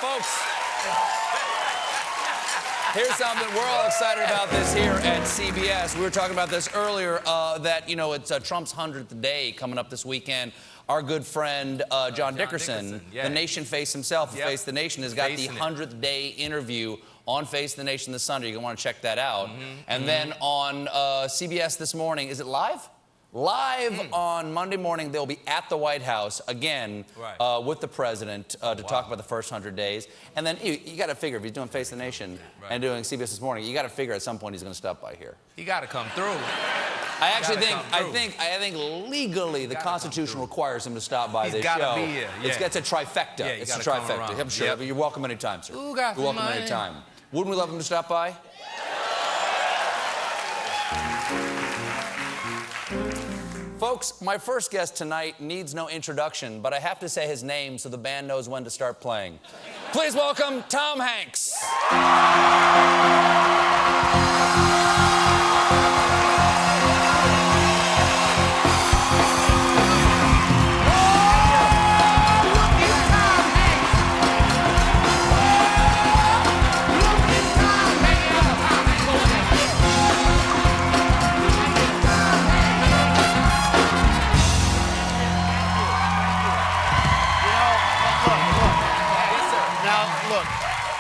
Folks, here's something we're all excited about this here at CBS. We were talking about this earlier, that, you know, it's Trump's 100th day coming up this weekend. Our good friend, John Dickerson, yeah. the Nation Face himself, Yep. Face the Nation, has got the 100th day interview on Face the Nation this Sunday. You're going to want to check that out. And then on CBS this morning, is it live? Live on Monday morning, they'll be at the White House again with the president to talk about the first 100 days. And then you got to figure, if he's doing Face the Nation and doing CBS this morning, you got to figure at some point he's going to stop by here. He got to come through. I actually think legally the Constitution requires him to stop by this show. He's got to be here. Yeah. It's a trifecta. Yeah, it's a trifecta. I'm sure. Yep. You're welcome anytime, sir. Ooh, got You're welcome money. anytime. Wouldn't we love him to stop by? Folks, my first guest tonight needs no introduction, but I have to say his name so the band knows when to start playing. Please welcome Tom Hanks.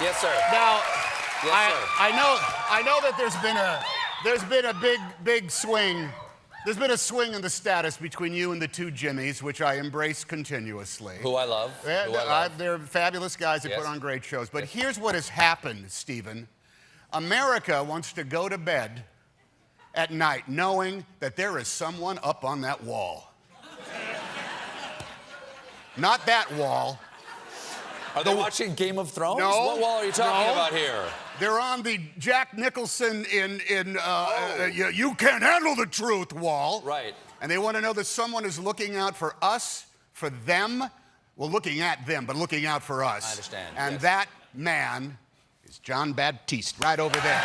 Yes, sir. Now, Yes, sir. I know that there's been a big swing. There's been a swing in the status between you and the two Jimmies, which I embrace continuously. Who I love. They're fabulous guys that put on great shows. But here's what has happened, Stephen. America wants to go to bed at night knowing that there is someone up on that wall. Not that wall. Are they watching Game of Thrones? No. What wall are you talking about here? They're on the Jack Nicholson in You Can't Handle the Truth wall. Right. And they want to know that someone is looking out for us, for them. Well, looking at them, but looking out for us. I understand. And that man is John Baptiste, right over there.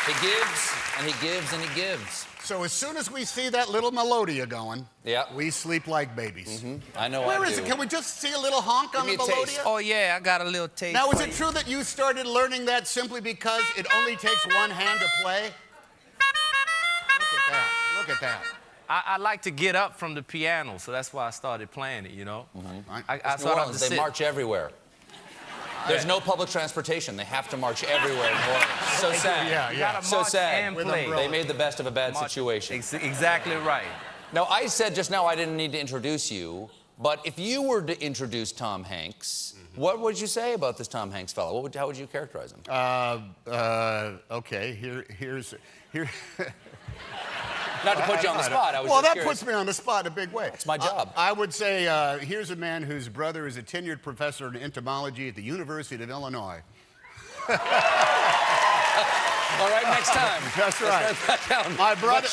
He gives, and he gives, and he gives. So as soon as we see that little melodia going, we sleep like babies. I know. Where is it? Can we just see a little honk on the melodia? Oh, yeah, I got a little taste. Now, is it true that you started learning that simply because it only takes one hand to play? Look at that. Look at that. I like to get up from the piano, so that's why I started playing it, you know? I New Orleans, they march everywhere. There's no public transportation. They have to march everywhere in New Orleans. So sad. Yeah. So sad. And play. They made the best of a bad situation. Exactly right. Now, I said just now I didn't need to introduce you, but if you were to introduce Tom Hanks, what would you say about this Tom Hanks fellow? How would you characterize him? Okay, here's. Not to put you on the spot. I was Well, just that curious. puts me on the spot in a big way. It's my job. I would say here's a man whose brother is a tenured professor in entomology at the University of Illinois. All right, next time. That's right. Let's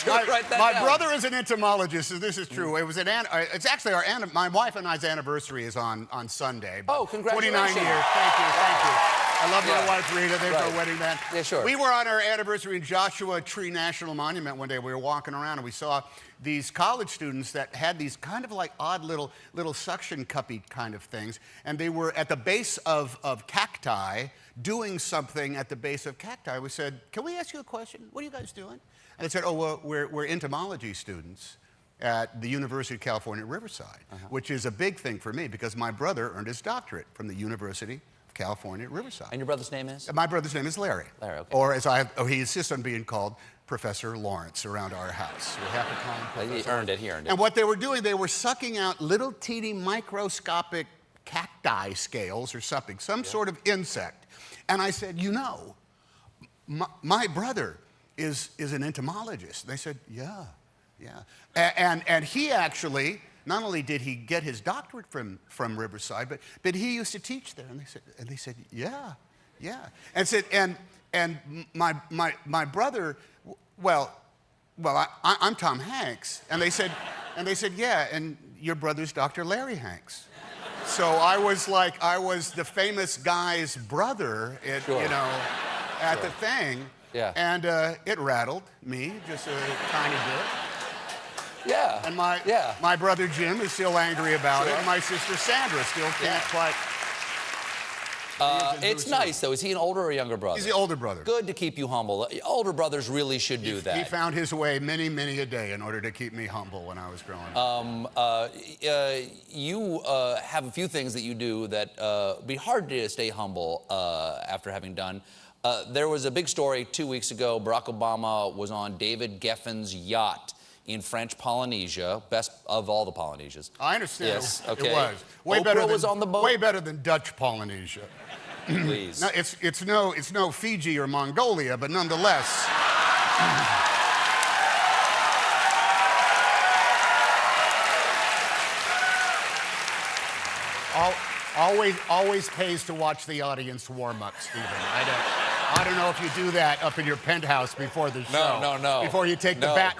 write that down. My brother is an entomologist, so this is true. It was it's actually my wife and I's anniversary is on Sunday. Oh, congratulations. 29 years. Thank you. I love my wife, Rita. There's our wedding band. Yeah, sure. We were on our anniversary in Joshua Tree National Monument one day. We were walking around and we saw these college students that had these kind of like odd little suction cuppy kind of things. And they were at the base of cacti doing something at the base of cacti. We said, can we ask you a question? What are you guys doing? And they said, oh, well, we're entomology students at the University of California at Riverside, which is a big thing for me because my brother earned his doctorate from the University of California at Riverside. And your brother's name is? My brother's name is Larry. Larry, okay. Or he insists on being called Professor Lawrence around our house. We have to call him Professor He earned it. And what they were doing, they were sucking out little teeny microscopic cacti scales or something, some sort of insect. And I said, you know, my brother is an entomologist. And they said, yeah. And he actually, not only did he get his doctorate from Riverside, but he used to teach there. And they said, yeah. And said, and my brother, I'm Tom Hanks. And they said, yeah, and your brother's Dr. Larry Hanks. So I was the famous guy's brother, at the thing. Yeah. And it rattled me just a tiny bit. And Yeah. my brother Jim is still angry about it. Sure. And my sister Sandra still can't Yeah. quite. It's nice, though. Is he an older or younger brother? He's the older brother. Good to keep you humble. Older brothers really should do that. He found his way many, many a day in order to keep me humble when I was growing up. You have a few things that you do that be hard to stay humble after having done. There was a big story 2 weeks ago. Barack Obama was on David Geffen's yacht in French Polynesia, best of all the Polynesias. I understand. Yes, okay. It was. Oprah was on the boat? Way better than Dutch Polynesia. Please. No, it's no Fiji or Mongolia, but nonetheless. Always pays to watch the audience warm up, Stephen. I don't know if you do that up in your penthouse before the show. No. Before you take the bat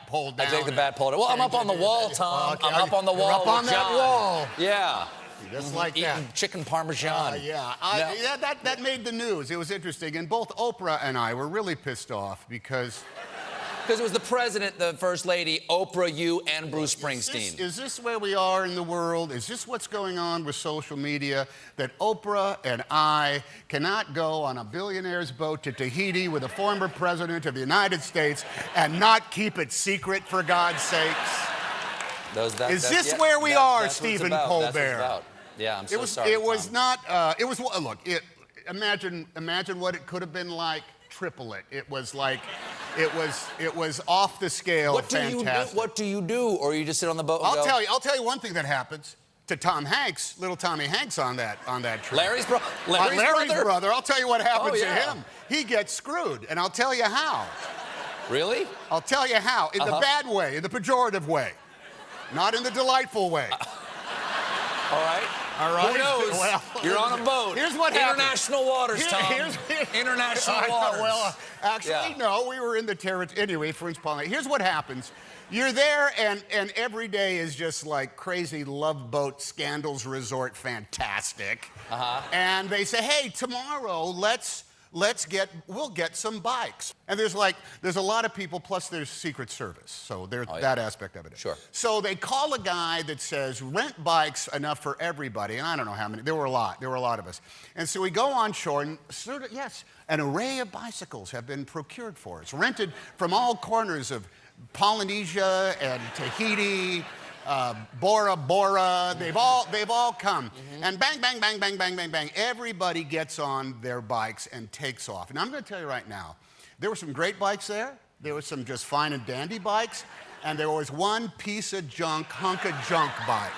pole down. I take the bat pole down. Well, I'm up on the wall, Tom. Okay, I'm up on the wall. You're up on with that John. wall. Yeah. Just like that. Eating chicken parmesan. Yeah, that made the news. It was interesting. And both Oprah and I were really pissed off because it was the president, the first lady, Oprah, you, and Bruce Springsteen. Is this where we are in the world? Is this what's going on with social media? That Oprah and I cannot go on a billionaire's boat to Tahiti with a former president of the United States and not keep it secret, for God's sakes? Is this where we are, Stephen Colbert? That's what it's about. Yeah, I'm so sorry. It was Tom. not. It was. Look. Imagine what it could have been like. Triple it. It was like. It was off the scale. Fantastic. What do you do? Or you just sit on the boat and go? I'll tell you one thing that happens to Tom Hanks, little Tommy Hanks on that trip. Larry's brother. I'll tell you what happens to yeah. him. He gets screwed, and I'll tell you how. Really? I'll tell you how. In the bad way, in the pejorative way, not in the delightful way. All right. Who knows? Well, you're on a boat. Here's what happened. International waters, Tom. International waters. Well, actually, no. We were in the territory. Anyway, French Polynesia. Here's what happens. You're there, and every day is just like crazy love boat scandals resort fantastic. And they say, hey, tomorrow we'll get some bikes. And there's a lot of people, plus there's Secret Service. So there's that aspect of it. Sure. So they call a guy that says, rent bikes enough for everybody. And I don't know how many. There were a lot of us. And so we go on shore, and yes, an array of bicycles have been procured for us, rented from all corners of Polynesia and Tahiti, Bora Bora, they've all come. And bang, bang, bang, bang, bang, bang, bang. Everybody gets on their bikes and takes off. And I'm going to tell you right now, there were some great bikes there. There were some just fine and dandy bikes. And there was one piece of junk, hunk of junk bike.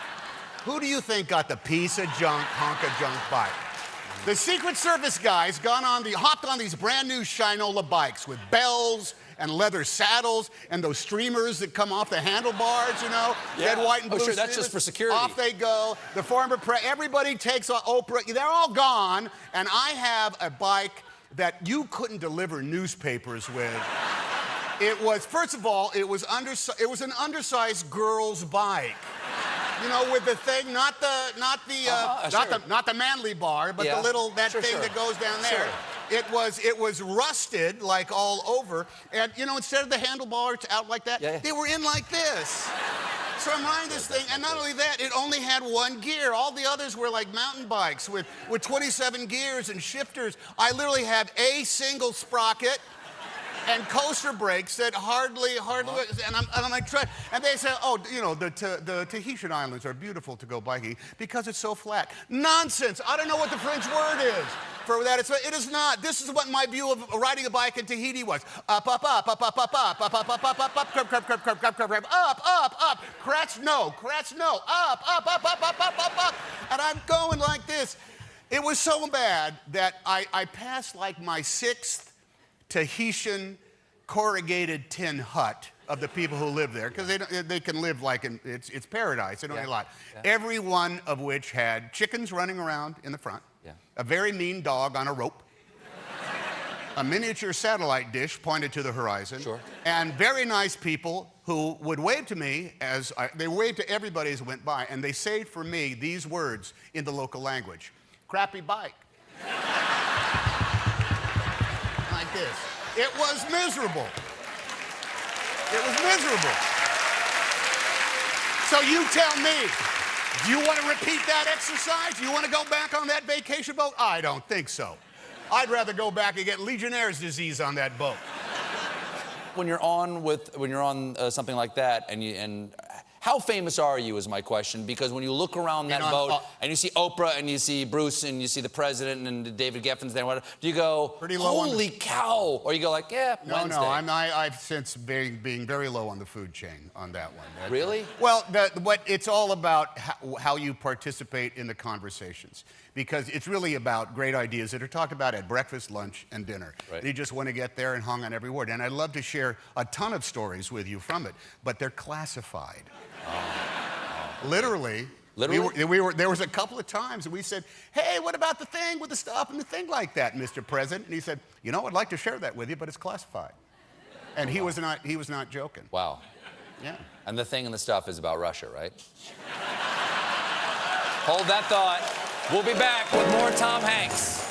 Who do you think got the piece of junk, hunk of junk bike? The Secret Service guys hopped on these brand new Shinola bikes with bells and leather saddles and those streamers that come off the handlebars, red, white, and blue. Sure, that's streamers. just for security. Off they go. The former everybody takes Oprah. They're all gone, and I have a bike that you couldn't deliver newspapers with. It was, first of all, it was an undersized girl's bike. With the thing, not the manly bar, but the little thing that goes down there. Sure. It was rusted like all over, and instead of the handlebars out like that, they were in like this. So I'm riding this thing, and not only that, it only had one gear. All the others were like mountain bikes with 27 gears and shifters. I literally had a single sprocket and coaster brakes that hardly, and I'm like, and they say, the Tahitian islands are beautiful to go biking because it's so flat. Nonsense. I don't know what the French word is for that. It is not. This is what my view of riding a bike in Tahiti was. Up, up, up, up, up, up, up, up, up, up, up, up, up, crap, crap, crap, crap, crap, crap, crap, up, cratch, no, up, up, up, up, up, up, up, and I'm going like this. It was so bad that I passed like my 6th Tahitian corrugated tin hut of the people who live there, because they can live like it's paradise. They don't need a lot. Every one of which had chickens running around in the front, a very mean dog on a rope, a miniature satellite dish pointed to the horizon, and very nice people who would wave to me they waved to everybody as went by, and they say for me these words in the local language: crappy bike. Like this. It was miserable. It was miserable. So you tell me, do you want to repeat that exercise? Do you want to go back on that vacation boat? I don't think so. I'd rather go back and get Legionnaire's disease on that boat. When you're on something like that, and how famous are you is my question, because when you look around that boat and you see Oprah and you see Bruce and you see the president and David Geffen's there, do you go, holy cow, or you go like, yeah, Wednesday? No, I've since being very low on the food chain on that one. Really? Well, it's all about how you participate in the conversations, because it's really about great ideas that are talked about at breakfast, lunch, and dinner. Right. You just want to get there and hung on every word. And I'd love to share a ton of stories with you from it, but they're classified. Literally? There was a couple of times we said, hey, what about the thing with the stuff and the thing like that, Mr. President? And he said, you know, I'd like to share that with you, but it's classified. And he was not joking. Wow. Yeah. And the thing and the stuff is about Russia, right? Hold that thought. We'll be back with more Tom Hanks.